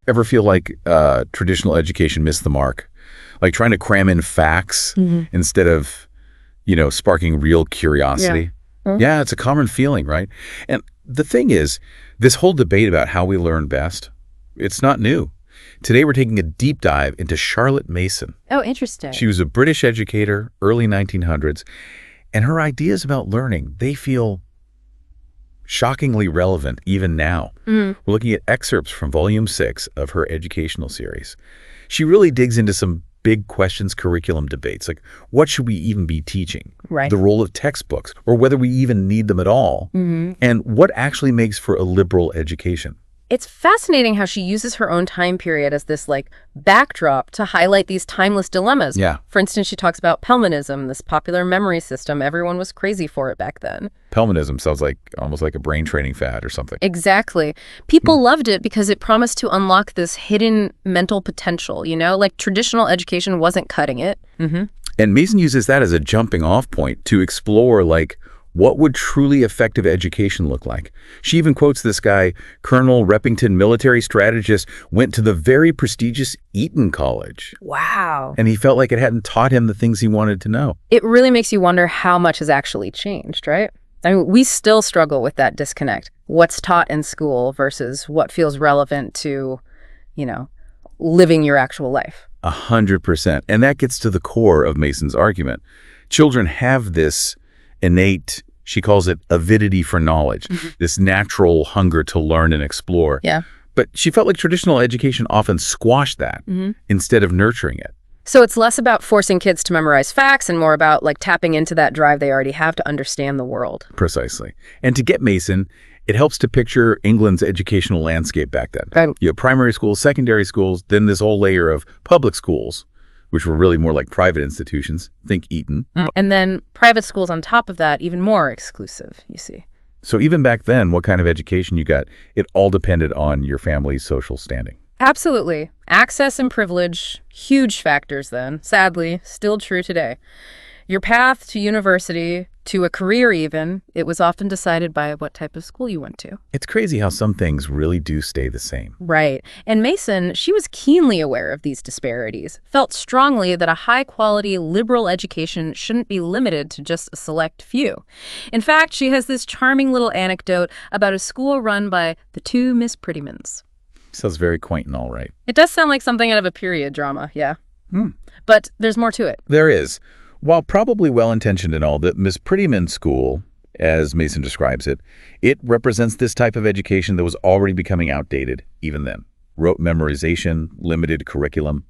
Ever feel like traditional education missed the mark? Like trying to cram in facts instead of, sparking real curiosity? Yeah, it's a common feeling, right? And the thing is, this whole debate about how we learn best, it's not new. Today, we're taking a deep dive into Charlotte Mason. Oh, interesting. She was a British educator, early 1900s, and her ideas about learning, they feel shockingly relevant even now. We're looking at excerpts from Volume 6 of her educational series. She really digs into some big questions, curriculum debates, like what should we even be teaching? Right. The role of textbooks, or whether we even need them at all, and what actually makes for a liberal education. It's fascinating how she uses her own time period as this backdrop to highlight these timeless dilemmas. Yeah. For instance, she talks about Pelmanism, this popular memory system. Everyone was crazy for it back then. Pelmanism sounds like almost like a brain training fad or something. Exactly. People loved it because it promised to unlock this hidden mental potential, like traditional education wasn't cutting it. And Mason uses that as a jumping off point to explore what would truly effective education look like? She even quotes this guy, Colonel Repington, military strategist, went to the very prestigious Eton College. Wow. And he felt like it hadn't taught him the things he wanted to know. It really makes you wonder how much has actually changed, right? I mean, we still struggle with that disconnect. What's taught in school versus what feels relevant to, living your actual life. 100%. And that gets to the core of Mason's argument. Children have this innate, she calls it avidity for knowledge, this natural hunger to learn and explore. Yeah. But she felt like traditional education often squashed that instead of nurturing it. So it's less about forcing kids to memorize facts and more about tapping into that drive they already have to understand the world. Precisely. And to get Mason, it helps to picture England's educational landscape back then. Right. You have primary schools, secondary schools, then this whole layer of public schools, which were really more like private institutions. Think Eton. And then private schools on top of that, even more exclusive, you see. So even back then, what kind of education you got, it all depended on your family's social standing. Absolutely. Access and privilege, huge factors then. Sadly, still true today. Your path to university, to a career even, it was often decided by what type of school you went to. It's crazy how some things really do stay the same. Right. And Mason, she was keenly aware of these disparities, felt strongly that a high-quality liberal education shouldn't be limited to just a select few. In fact, she has this charming little anecdote about a school run by the two Miss Prettymans. Sounds very quaint and all right. It does sound like something out of a period drama, yeah. But there's more to it. There is. While probably well-intentioned and all, the Miss Prettyman School, as Mason describes it, it represents this type of education that was already becoming outdated even then. Rote memorization, limited curriculum.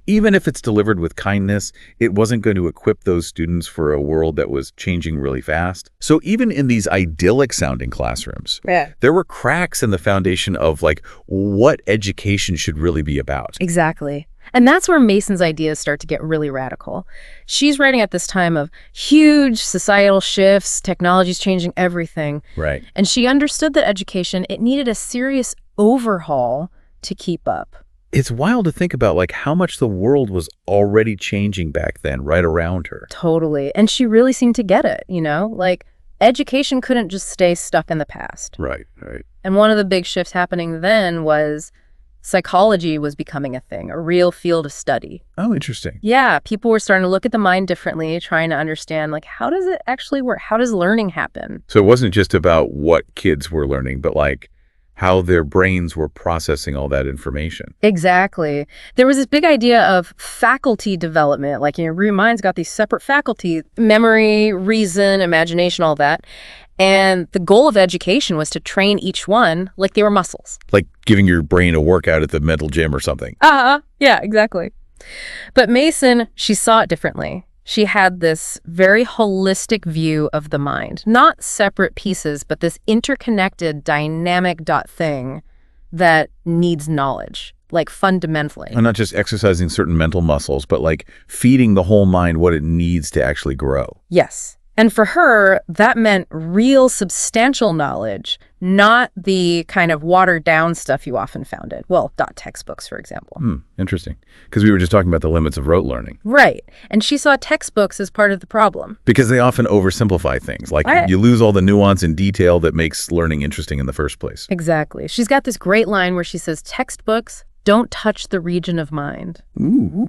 Even if it's delivered with kindness, it wasn't going to equip those students for a world that was changing really fast. So even in these idyllic-sounding classrooms, there were cracks in the foundation of what education should really be about. Exactly. And that's where Mason's ideas start to get really radical. She's writing at this time of huge societal shifts, technology's changing everything. Right. And she understood that education, it needed a serious overhaul to keep up. It's wild to think about how much the world was already changing back then, right around her. Totally. And she really seemed to get it, education couldn't just stay stuck in the past. Right. And one of the big shifts happening then was psychology was becoming a thing, a real field of study. Oh, interesting. Yeah, people were starting to look at the mind differently, trying to understand, how does it actually work? How does learning happen? So it wasn't just about what kids were learning, but how their brains were processing all that information. Exactly. There was this big idea of faculty development. Your mind's got these separate faculties, memory, reason, imagination, all that. And the goal of education was to train each one like they were muscles. Like giving your brain a workout at the mental gym or something. Yeah, exactly. But Mason, she saw it differently. She had this very holistic view of the mind, not separate pieces, but this interconnected, dynamic thing that needs knowledge, fundamentally. And not just exercising certain mental muscles, but feeding the whole mind what it needs to actually grow. Yes. And for her, that meant real substantial knowledge, not the kind of watered-down stuff you often found in, well, dot textbooks, for example. Interesting. Because we were just talking about the limits of rote learning. Right. And she saw textbooks as part of the problem. Because they often oversimplify things. Like you lose all the nuance and detail that makes learning interesting in the first place. Exactly. She's got this great line where she says, textbooks don't touch the region of mind. Ooh.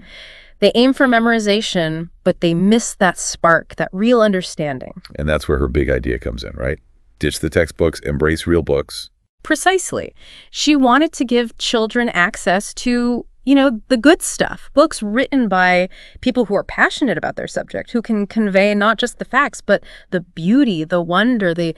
They aim for memorization, but they miss that spark, that real understanding. And that's where her big idea comes in, right? Ditch the textbooks, embrace real books. Precisely. She wanted to give children access to, the good stuff. Books written by people who are passionate about their subject, who can convey not just the facts, but the beauty, the wonder, the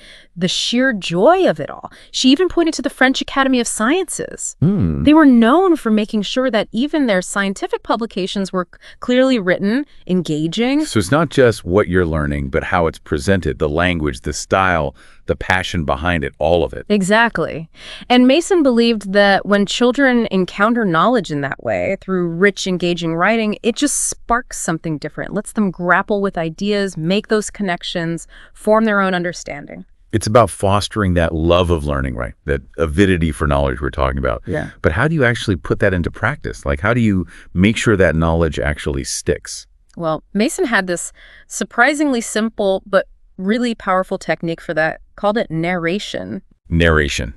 sheer joy of it all. She even pointed to the French Academy of Sciences. They were known for making sure that even their scientific publications were clearly written, engaging. So it's not just what you're learning, but how it's presented, the language, the style, the passion behind it, all of it. Exactly. And Mason believed that when children encounter knowledge in that way, through rich, engaging writing, it just sparks something different, lets them grapple with ideas, make those connections, form their own understanding. It's about fostering that love of learning, right? That avidity for knowledge we're talking about. Yeah. But how do you actually put that into practice? Like, how do you make sure that knowledge actually sticks? Well, Mason had this surprisingly simple but really powerful technique for that, called it narration. Narration.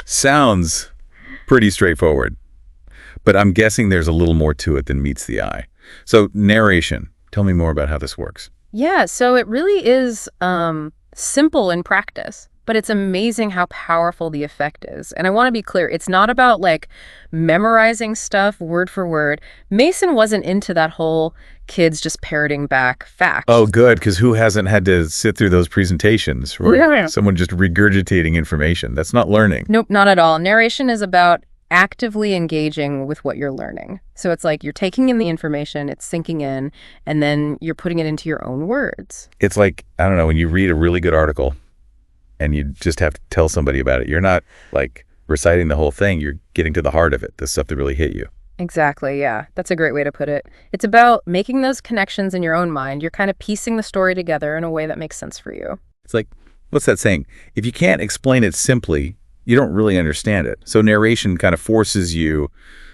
Sounds pretty straightforward, but I'm guessing there's a little more to it than meets the eye. So narration, tell me more about how this works. Yeah, so it really is simple in practice, but it's amazing how powerful the effect is. And I want to be clear, it's not about memorizing stuff word for word. Mason wasn't into that whole kids just parroting back facts. Oh, good, because who hasn't had to sit through those presentations where someone just regurgitating information? That's not learning. Nope, not at all. Narration is about actively engaging with what you're learning. So it's like you're taking in the information, it's sinking in, and then you're putting it into your own words. It's like, I don't know, when you read a really good article and you just have to tell somebody about it, you're not reciting the whole thing, you're getting to the heart of it, the stuff that really hit you. Exactly, yeah. That's a great way to put it. It's about making those connections in your own mind. You're kind of piecing the story together in a way that makes sense for you. It's like, what's that saying? If you can't explain it simply, you don't really understand it. So narration kind of forces you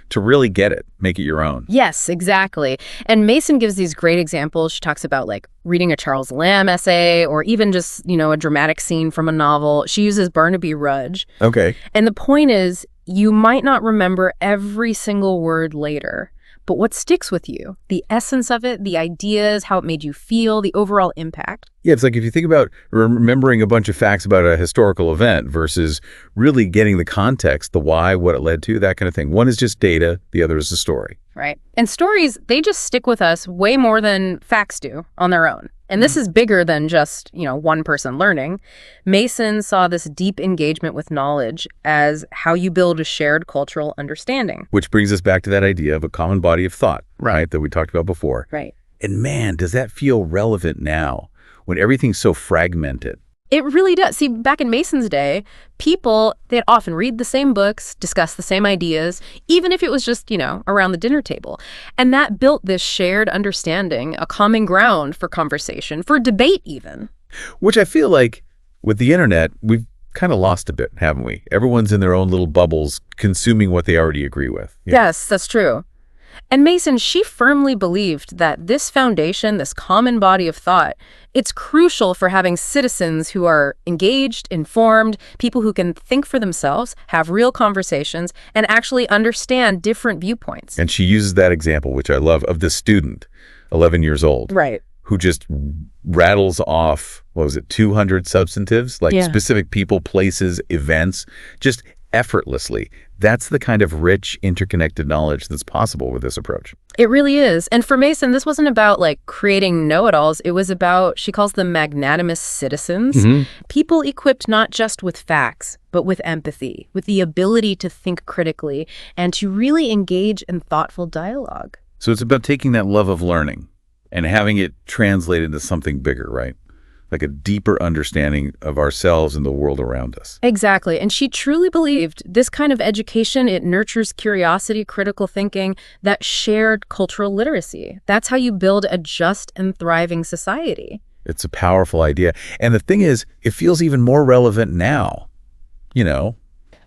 to really get it, make it your own. Yes, exactly. And Mason gives these great examples. She talks about reading a Charles Lamb essay or even just, a dramatic scene from a novel. She uses Barnaby Rudge. Okay. And the point is, you might not remember every single word later, but what sticks with you, the essence of it, the ideas, how it made you feel, the overall impact. Yeah, it's like if you think about remembering a bunch of facts about a historical event versus really getting the context, the why, what it led to, that kind of thing. One is just data, the other is a story. Right. And stories, they just stick with us way more than facts do on their own. And this is bigger than just, one person learning. Mason saw this deep engagement with knowledge as how you build a shared cultural understanding. Which brings us back to that idea of a common body of thought, right, that we talked about before. Right. And man, does that feel relevant now when everything's so fragmented? It really does. See, back in Mason's day, people, they'd often read the same books, discuss the same ideas, even if it was just, around the dinner table. And that built this shared understanding, a common ground for conversation, for debate even. Which I feel like with the internet, we've kind of lost a bit, haven't we? Everyone's in their own little bubbles, consuming what they already agree with. Yeah. Yes, that's true. And Mason, she firmly believed that this foundation, this common body of thought, it's crucial for having citizens who are engaged, informed, people who can think for themselves, have real conversations, and actually understand different viewpoints. And she uses that example, which I love, of the student, 11 years old. Right. Who just rattles off, 200 substantives, specific people, places, events, just effortlessly. That's the kind of rich, interconnected knowledge that's possible with this approach. It really is. And for Mason, this wasn't about creating know-it-alls. It was about, she calls them magnanimous citizens, people equipped not just with facts, but with empathy, with the ability to think critically and to really engage in thoughtful dialogue. So it's about taking that love of learning and having it translated into something bigger, right? Like a deeper understanding of ourselves and the world around us. Exactly. And she truly believed this kind of education, it nurtures curiosity, critical thinking, that shared cultural literacy. That's how you build a just and thriving society. It's a powerful idea. And the thing is, it feels even more relevant now. you know,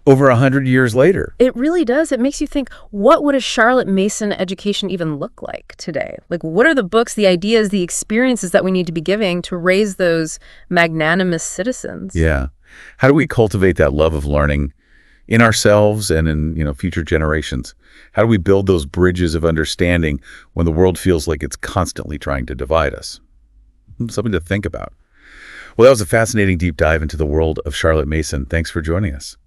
over 100 years later. It really does. It makes you think, what would a Charlotte Mason education even look like today? Like, what are the books, the ideas, the experiences that we need to be giving to raise those magnanimous citizens? Yeah. How do we cultivate that love of learning in ourselves and in, future generations? How do we build those bridges of understanding when the world feels like it's constantly trying to divide us? Something to think about. Well, that was a fascinating deep dive into the world of Charlotte Mason. Thanks for joining us.